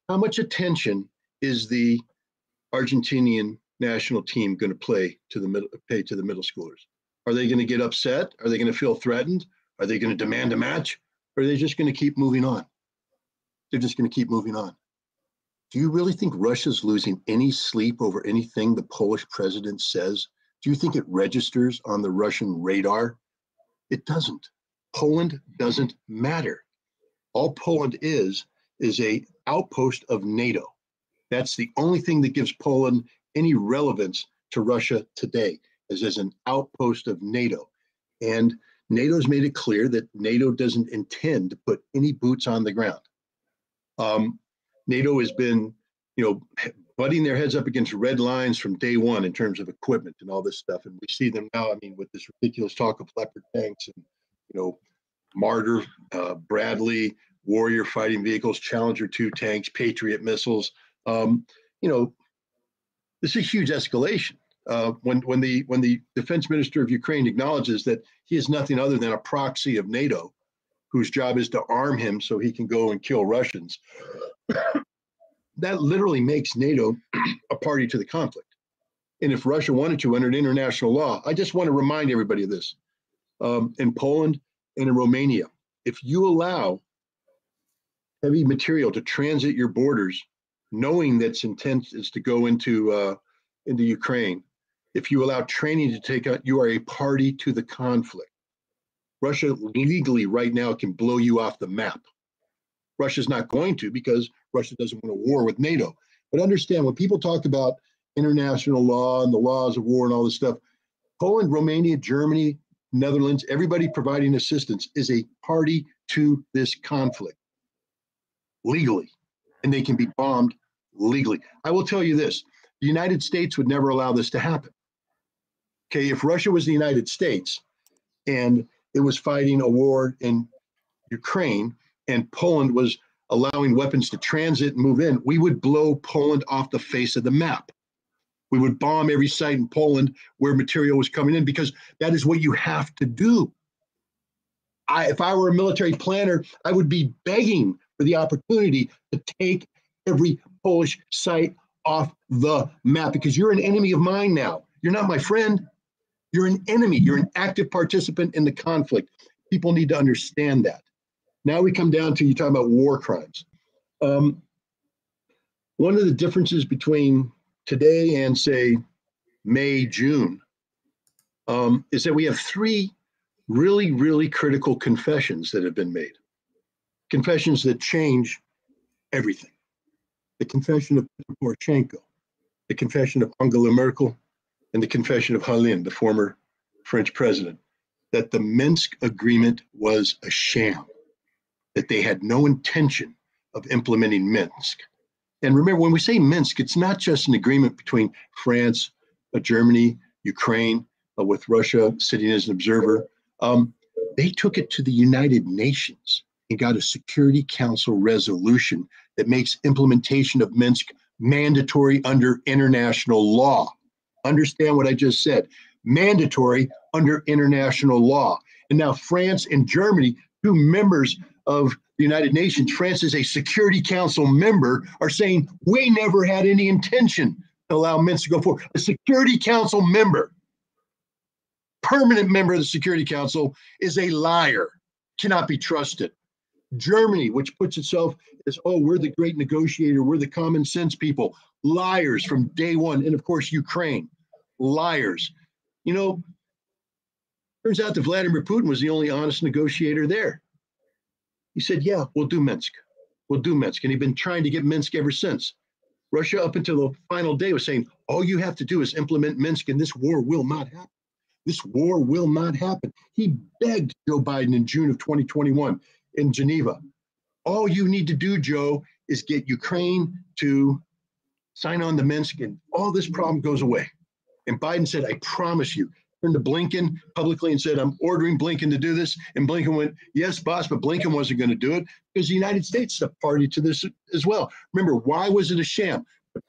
How much attention is the Argentinian national team going to pay to the middle schoolers? Are they going to get upset? Are they going to feel threatened? Are they going to demand a match? Or are they just going to keep moving on? They're just going to keep moving on. Do you really think Russia's losing any sleep over anything the Polish president says? Do you think it registers on the Russian radar? It doesn't. Poland doesn't matter. All Poland is a outpost of NATO. That's the only thing that gives Poland any relevance to Russia today, as an outpost of NATO. And NATO's made it clear that NATO doesn't intend to put any boots on the ground. NATO has been, butting their heads up against red lines from day one in terms of equipment and all this stuff. And we see them now, I mean, with this ridiculous talk of Leopard tanks and, Martyr, Bradley, Warrior fighting vehicles, Challenger 2 tanks, Patriot missiles. This is a huge escalation. when the defense minister of Ukraine acknowledges that he is nothing other than a proxy of NATO, whose job is to arm him so he can go and kill Russians, that literally makes NATO a party to the conflict. And if Russia wanted to under international law, I just want to remind everybody of this. In Poland and in Romania, if you allow heavy material to transit your borders, knowing that its intent is to go into Ukraine, if you allow training to take out, you are a party to the conflict. Russia legally right now can blow you off the map. Russia's not going to, because Russia doesn't want a war with NATO. But understand, when people talk about international law and the laws of war and all this stuff, Poland, Romania, Germany, Netherlands, everybody providing assistance is a party to this conflict legally, and they can be bombed legally. I will tell you this, the United States would never allow this to happen. Okay, if Russia was the United States and it was fighting a war in Ukraine and Poland was allowing weapons to transit and move in, we would blow Poland off the face of the map. We would bomb every site in Poland where material was coming in, because that is what you have to do. If I were a military planner, I would be begging for the opportunity to take every Polish site off the map, because you're an enemy of mine now. You're not my friend. You're an enemy. You're an active participant in the conflict. People need to understand that. Now we come down to, you talking about war crimes. One of the differences between today and, say, May, June, is that we have three really, really critical confessions that have been made. Confessions that change everything. The confession of Perestroika, the confession of Angela Merkel, and the confession of Hussein, the former French president, that the Minsk agreement was a sham, that they had no intention of implementing Minsk. And remember, when we say Minsk, it's not just an agreement between France, Germany, Ukraine, with Russia sitting as an observer. They took it to the United Nations and got a Security Council resolution that makes implementation of Minsk mandatory under international law. Understand what I just said. Mandatory under international law. And now France and Germany, two members of the United Nations, France is a Security Council member, are saying we never had any intention to allow Minsk to go forward. A Security Council member, permanent member of the Security Council, is a liar, cannot be trusted. Germany, which puts itself as, oh, we're the great negotiator, we're the common sense people, liars from day one. And of course, Ukraine, liars. You know, turns out that Vladimir Putin was the only honest negotiator there. He said, yeah, we'll do Minsk. We'll do Minsk. And he'd been trying to get Minsk ever since. Russia, up until the final day, was saying, all you have to do is implement Minsk and this war will not happen. This war will not happen. He begged Joe Biden in June of 2021 in Geneva. All you need to do, Joe, is get Ukraine to sign on to Minsk and all this problem goes away. And Biden said, I promise you. Turned to Blinken publicly and said, I'm ordering Blinken to do this. And Blinken went, yes, boss, but Blinken wasn't going to do it because the United States is a party to this as well. Remember, why was it a sham?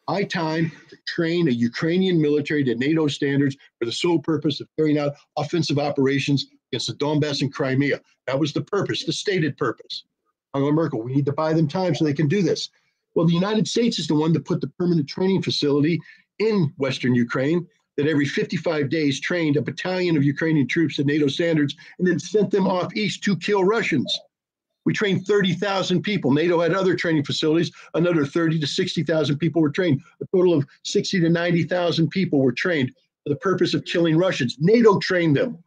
High time to train a Ukrainian military to NATO standards for the sole purpose of carrying out offensive operations against the Donbass and Crimea. That was the purpose, the stated purpose. Angela Merkel, we need to buy them time so they can do this. Well, the United States is the one that put the permanent training facility in Western Ukraine that every 55 days trained a battalion of Ukrainian troops to NATO standards and then sent them off east to kill Russians. We trained 30,000 people. NATO had other training facilities. Another 30 to 60,000 people were trained. A total of 60 to 90,000 people were trained for the purpose of killing Russians. NATO trained them.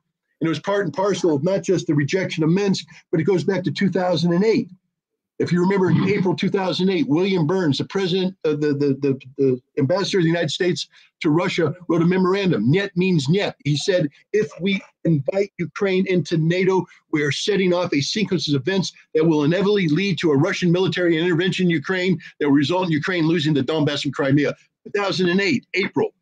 And it was part and parcel of not just the rejection of Minsk, but it goes back to 2008. If you remember, in April 2008, William Burns, the president, the ambassador of the United States to Russia, wrote a memorandum. Niet means niet. He said, if we invite Ukraine into NATO, we are setting off a sequence of events that will inevitably lead to a Russian military intervention in Ukraine that will result in Ukraine losing the Donbass and Crimea. 2008, April.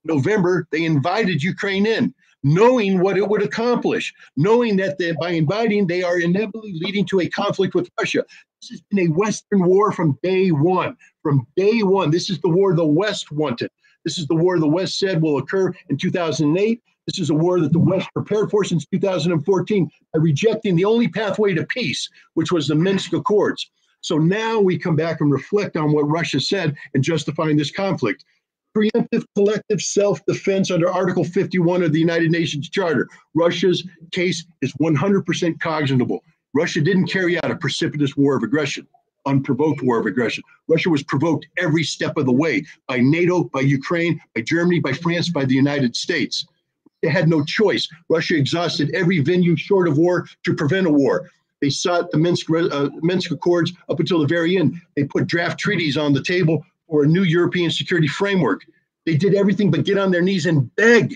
November, they invited Ukraine in. knowing what it would accomplish, knowing that by invading, they are inevitably leading to a conflict with Russia. This has been a Western war from day one. From day one, this is the war the West wanted. This is the war the West said will occur in 2008. This is a war that the West prepared for since 2014 by rejecting the only pathway to peace, which was the Minsk Accords. So now we come back and reflect on what Russia said in justifying this conflict. Preemptive collective self-defense under Article 51 of the United Nations Charter. Russia's case is 100% cognizable. Russia didn't carry out a precipitous war of aggression, unprovoked war of aggression. Russia was provoked every step of the way by NATO, by Ukraine, by Germany, by France, by the United States. They had no choice. Russia exhausted every venue short of war to prevent a war. They sought the Minsk Accords up until the very end. They put draft treaties on the table for a new European security framework. They did everything but get on their knees and beg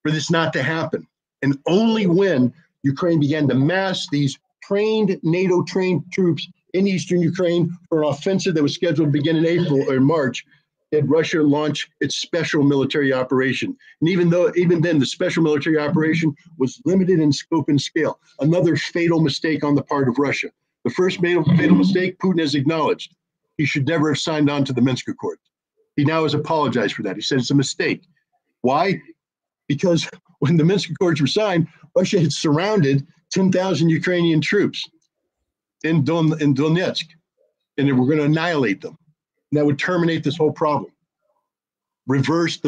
for this not to happen. And only when Ukraine began to mass these NATO-trained troops in eastern Ukraine for an offensive that was scheduled to begin in April or March, did Russia launch its special military operation. And even then, the special military operation was limited in scope and scale. Another fatal mistake on the part of Russia. The first fatal mistake, Putin has acknowledged. He should never have signed on to the Minsk Accords. He now has apologized for that. He said it's a mistake. Why? Because when the Minsk Accords were signed, Russia had surrounded 10,000 Ukrainian troops in Donetsk, and they were going to annihilate them. And that would terminate this whole problem. Reverse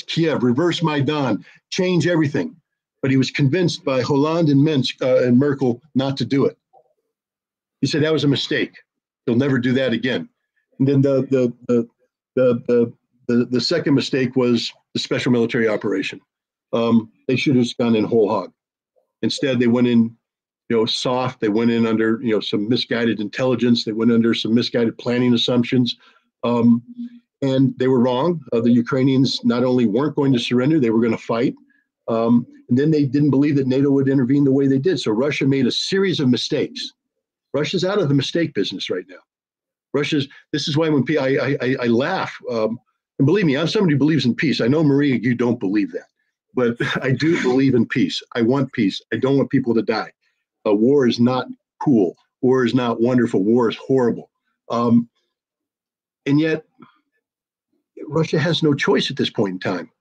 Kiev, reverse Maidan, change everything. But he was convinced by Hollande and Minsk and Merkel not to do it. He said that was a mistake. He'll never do that again. And then the second mistake was the special military operation. They should have gone in whole hog. Instead, they went in, soft. They went in under, some misguided intelligence. They went under some misguided planning assumptions, and they were wrong. The Ukrainians not only weren't going to surrender, they were going to fight. And then they didn't believe that NATO would intervene the way they did. So Russia made a series of mistakes. Russia's out of the mistake business right now. This is why when I laugh, and believe me, I'm somebody who believes in peace. I know, Maria, you don't believe that, but I do believe in peace. I want peace. I don't want people to die. War is not cool. War is not wonderful. War is horrible. And yet, Russia has no choice at this point in time,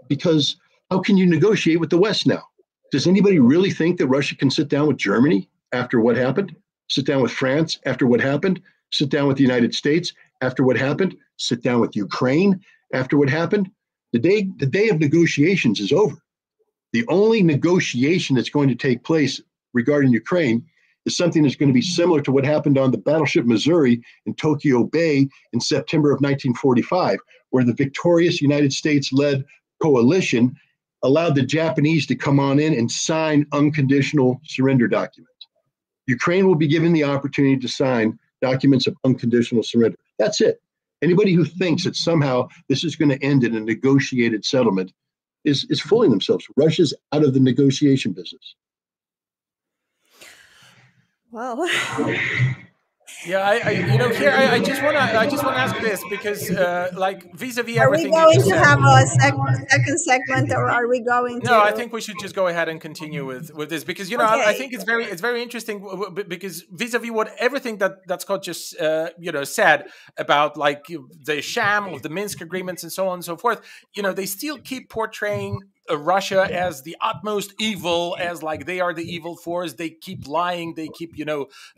because how can you negotiate with the West now? Does anybody really think that Russia can sit down with Germany after what happened? Sit down with France after what happened? Sit down with the United States after what happened? Sit down with Ukraine after what happened? The day of negotiations is over. The only negotiation that's going to take place regarding Ukraine is something that's going to be similar to what happened on the battleship Missouri in Tokyo Bay in September of 1945, where the victorious United States-led coalition allowed the Japanese to come on in and sign unconditional surrender documents. Ukraine will be given the opportunity to sign documents of unconditional surrender. That's it. Anybody who thinks that somehow this is going to end in a negotiated settlement is fooling themselves. Russia's out of the negotiation business. Well, Yeah, I just wanna ask this because like vis-a-vis are we everything you going just to said. have a second segment, or are we going to? No, I think we should just go ahead and continue with this because I Okay. think it's very interesting because vis-a-vis what everything that Scott just said about like the sham of the Minsk agreements and so on and so forth. They still keep portraying Russia as the utmost evil, as like they are the evil force. They keep lying. They keep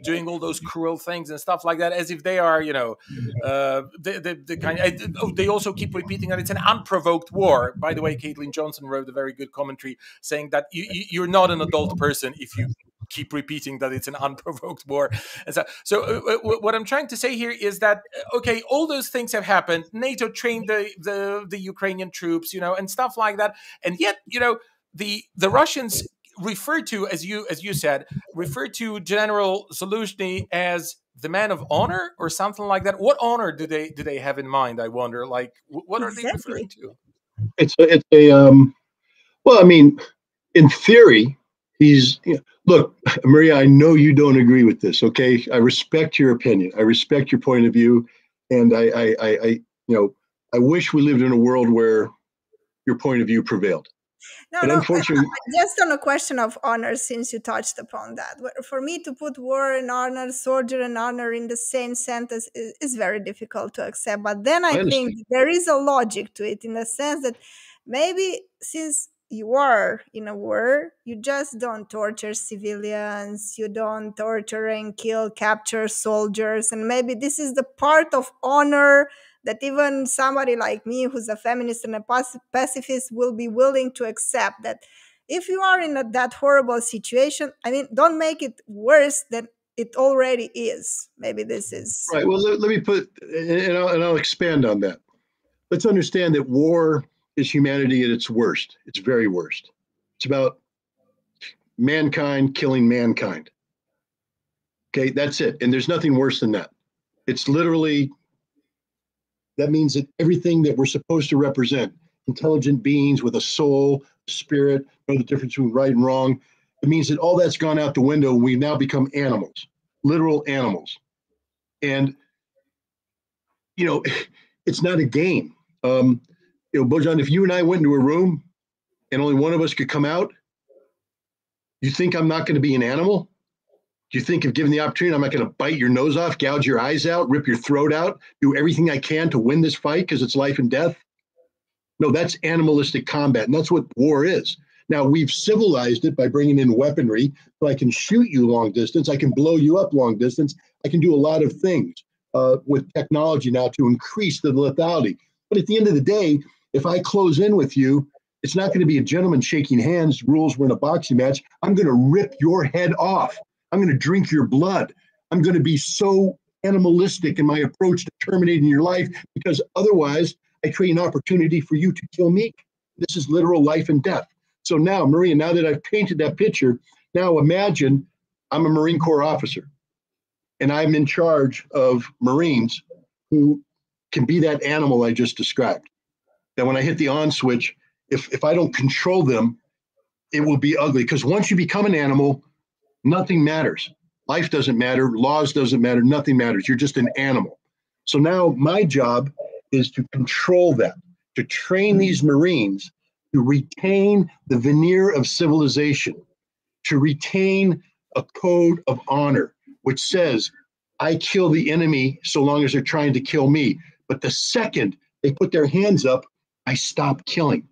doing all those cruel things and stuff like that, as if they are the kind. They also keep repeating that it's an unprovoked war. By the way, Caitlin Johnson wrote a very good commentary saying that you're not an adult person if you keep repeating that it's an unprovoked war. And so what I'm trying to say here is that okay, all those things have happened. NATO trained the Ukrainian troops, and stuff like that, and yet the Russians refer to, as you said, refer to General Zaluzhny as the man of honor or something like that. What honor do they have in mind? I wonder. Like, what are they referring to? It's a well, I mean, in theory, he's look, Maria, I know you don't agree with this. Okay, I respect your opinion. I respect your point of view, and I wish we lived in a world where your point of view prevailed. No, But no. unfortunately, Just on a question of honor, since you touched upon that, for me to put war and honor, soldier and honor in the same sentence is very difficult to accept. But then I I think understand. there is a logic to it in the sense that maybe since you are in a war, you just don't torture civilians, you don't torture and kill, capture soldiers, and maybe this is the part of honor that even somebody like me who's a feminist and a pacifist will be willing to accept, that if you are in that horrible situation, I mean, don't make it worse than it already is. Maybe this is Right. Well, let me put, and I'll expand on that. Let's understand that war is humanity at its worst. Its very worst. It's about mankind killing mankind. Okay, that's it. And there's nothing worse than that. It's literally, that means that everything that we're supposed to represent, intelligent beings with a soul, spirit, know the difference between right and wrong, it means that all that's gone out the window and we now become animals, literal animals. And, you know, it's not a game. Bojan, if you and I went into a room and only one of us could come out, you think I'm not going to be an animal? Do you think if given the opportunity, I'm not going to bite your nose off, gouge your eyes out, rip your throat out, do everything I can to win this fight because it's life and death? No, that's animalistic combat, and that's what war is. Now, we've civilized it by bringing in weaponry, so I can shoot you long distance, I can blow you up long distance, I can do a lot of things with technology now to increase the lethality. But at the end of the day, if I close in with you, it's not going to be a gentleman shaking hands, rules we're in a boxing match. I'm going to rip your head off. I'm going to drink your blood. I'm going to be so animalistic in my approach to terminating your life, because otherwise I create an opportunity for you to kill me. This is literal life and death. So now, Maria, now that I've painted that picture, now imagine I'm a Marine Corps officer and I'm in charge of Marines who can be that animal I just described. That when I hit the on switch, if I don't control them, it will be ugly, because once you become an animal, nothing matters. Life doesn't matter. Laws doesn't matter. Nothing matters. You're just an animal. So now my job is to control that, to train these Marines to retain the veneer of civilization, to retain a code of honor, which says, I kill the enemy so long as they're trying to kill me. But the second they put their hands up, I stop killing.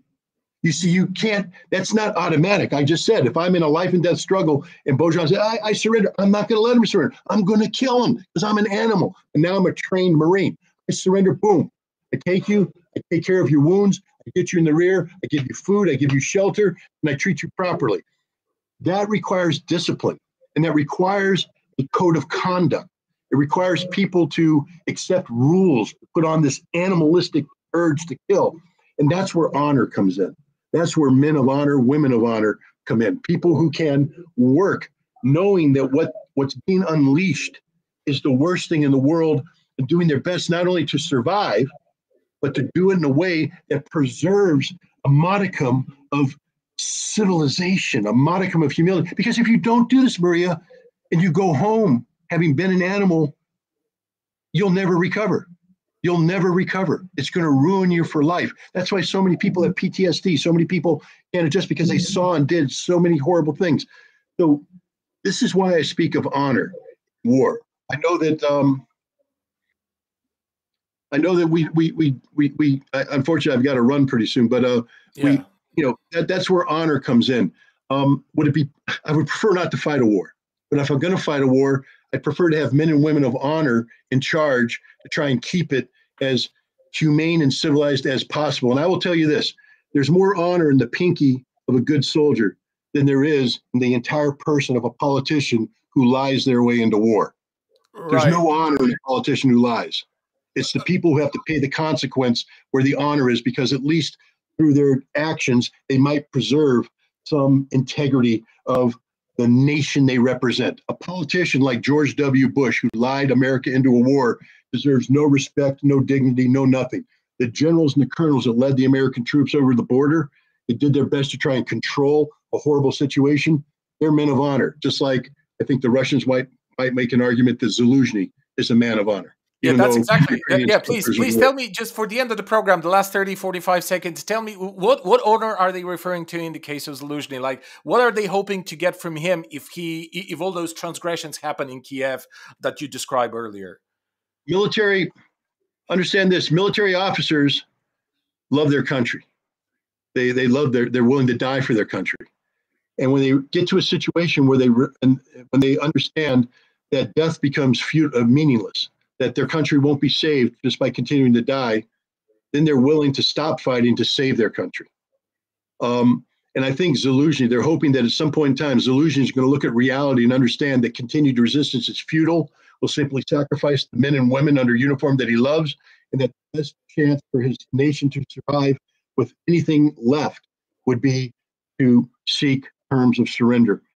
You see, you can't, that's not automatic. I just said, if I'm in a life and death struggle and Bojan said, I surrender, I'm not going to let him surrender. I'm going to kill him because I'm an animal. And now I'm a trained Marine. I surrender, boom. I take you, I take care of your wounds, I get you in the rear, I give you food, I give you shelter, and I treat you properly. That requires discipline, and that requires a code of conduct. It requires people to accept rules, put on this animalistic urge to kill. And that's where honor comes in. That's where men of honor, women of honor come in. People who can work knowing that what's being unleashed is the worst thing in the world, and doing their best not only to survive, but to do it in a way that preserves a modicum of civilization, a modicum of humility. Because if you don't do this, Maria, and you go home having been an animal, you'll never recover. You'll never recover. It's going to ruin you for life. That's why so many people have PTSD. So many people can't adjust because they saw and did so many horrible things. So this is why I speak of honor, war. I know that we unfortunately I've got to run pretty soon, but Yeah. that's where honor comes in. Would it be? I would prefer not to fight a war, but if I'm going to fight a war, I'd prefer to have men and women of honor in charge to try and keep it as humane and civilized as possible. And I will tell you this: there's more honor in the pinky of a good soldier than there is in the entire person of a politician who lies their way into war. There's Right. no honor in a politician who lies. It's the people who have to pay the consequence where the honor is, because at least through their actions, they might preserve some integrity of the nation they represent. A politician like George W. Bush, who lied America into a war, deserves no respect, no dignity, no nothing. The generals and the colonels that led the American troops over the border, they did their best to try and control a horrible situation. They're men of honor, just like I think the Russians might make an argument that Zelensky is a man of honor. Yeah, even that's though exactly. Ukrainian Yeah, please, soldiers are please tell me, just for the end of the program, the last 30, 45 seconds, tell me what honor are they referring to in the case of Zaluzhny? Like, what are they hoping to get from him if all those transgressions happen in Kiev that you described earlier? military. Understand this: military officers love their country. They love they're willing to die for their country. And when they get to a situation where when they understand that death becomes meaningless, that their country won't be saved just by continuing to die, then they're willing to stop fighting to save their country. And I think Zaluzhny, they're hoping that at some point in time, Zaluzhny is going to look at reality and understand that continued resistance is futile, will simply sacrifice the men and women under uniform that he loves, and that the best chance for his nation to survive with anything left would be to seek terms of surrender.